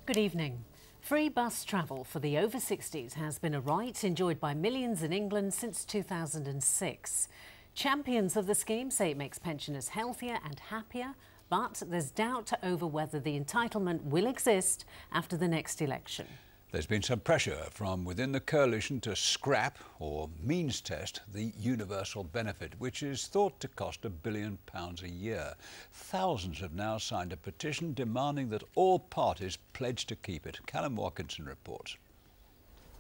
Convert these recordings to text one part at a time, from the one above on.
Good evening. Free bus travel for the over-60s has been a right enjoyed by millions in England since 2006. Champions of the scheme say it makes pensioners healthier and happier, but there's doubt over whether the entitlement will exist after the next election. There's been some pressure from within the coalition to scrap or means test the universal benefit, which is thought to cost £1 billion a year. Thousands have now signed a petition demanding that all parties pledge to keep it. Callum Watkinson reports.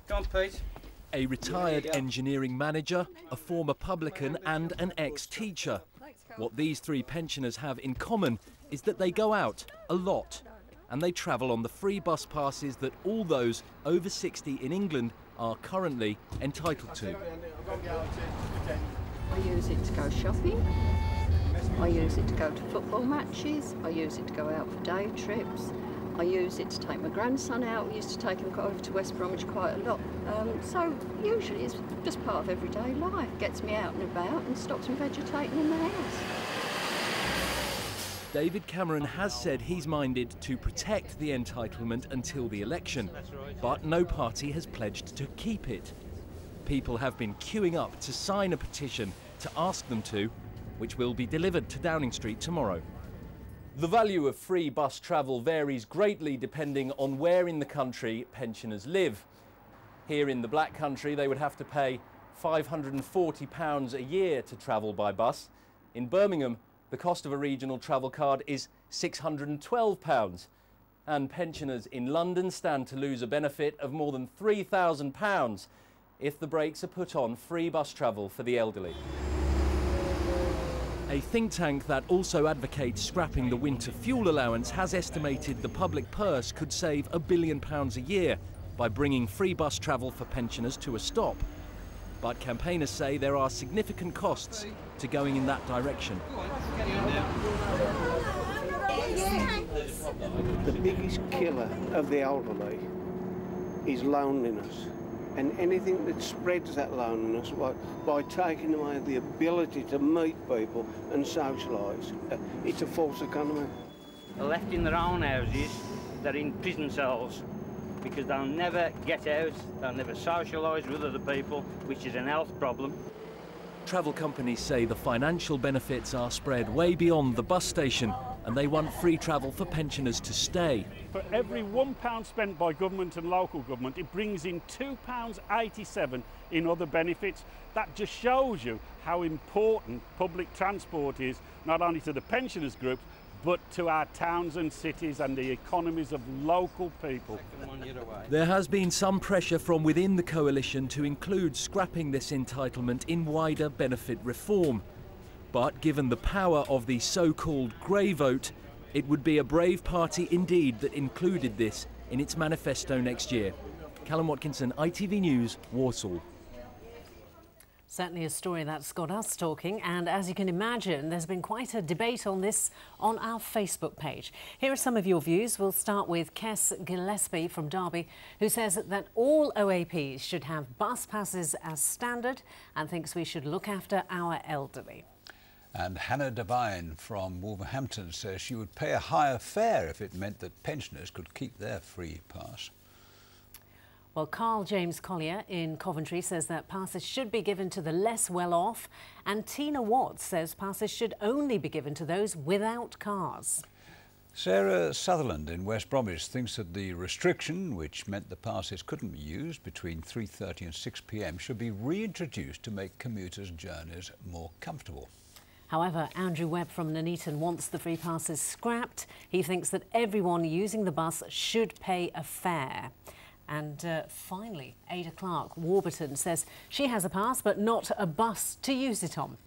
Go on, Pete. A retired engineering manager, a former publican and an ex-teacher. What these three pensioners have in common is that they go out a lot. And they travel on the free bus passes that all those over 60 in England are currently entitled to. I use it to go shopping, I use it to go to football matches, I use it to go out for day trips, I use it to take my grandson out. I used to take him over to West Bromwich quite a lot. So usually it's just part of everyday life, gets me out and about and stops me vegetating in the house. David Cameron has said he's minded to protect the entitlement until the election, but no party has pledged to keep it. People have been queuing up to sign a petition to ask them to, which will be delivered to Downing Street tomorrow. The value of free bus travel varies greatly depending on where in the country pensioners live. Here in the Black Country, they would have to pay £540 a year to travel by bus. In Birmingham, the cost of a regional travel card is £612, and pensioners in London stand to lose a benefit of more than £3,000 if the brakes are put on free bus travel for the elderly. A think tank that also advocates scrapping the winter fuel allowance has estimated the public purse could save £1 billion a year by bringing free bus travel for pensioners to a stop. But campaigners say there are significant costs to going in that direction. The biggest killer of the elderly is loneliness, and anything that spreads that loneliness by taking away the ability to meet people and socialise, it's a false economy. They're left in their own houses, they're in prison cells, because they'll never get out, they'll never socialise with other people, which is an health problem. Travel companies say the financial benefits are spread way beyond the bus station, and they want free travel for pensioners to stay. For every £1 spent by government and local government, it brings in £2.87 in other benefits. That just shows you how important public transport is, not only to the pensioners group, but to our towns and cities and the economies of local people. There has been some pressure from within the coalition to include scrapping this entitlement in wider benefit reform. But given the power of the so-called grey vote, it would be a brave party indeed that included this in its manifesto next year. Callum Watkinson, ITV News, Walsall. Certainly a story that's got us talking, and as you can imagine, there's been quite a debate on this on our Facebook page. Here are some of your views. We'll start with Kes Gillespie from Derby, who says that all OAPs should have bus passes as standard and thinks we should look after our elderly. And Hannah Devine from Wolverhampton says she would pay a higher fare if it meant that pensioners could keep their free pass. Well, Carl James Collier in Coventry says that passes should be given to the less well-off, and Tina Watts says passes should only be given to those without cars. Sarah Sutherland in West Bromwich thinks that the restriction, which meant the passes couldn't be used between 3:30 and 6 p.m, should be reintroduced to make commuters' journeys more comfortable. However, Andrew Webb from Nuneaton wants the free passes scrapped. He thinks that everyone using the bus should pay a fare. And finally, Ada Clark, Warburton, says she has a pass but not a bus to use it on.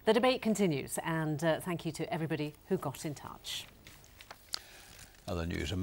The debate continues, and thank you to everybody who got in touch. Other news.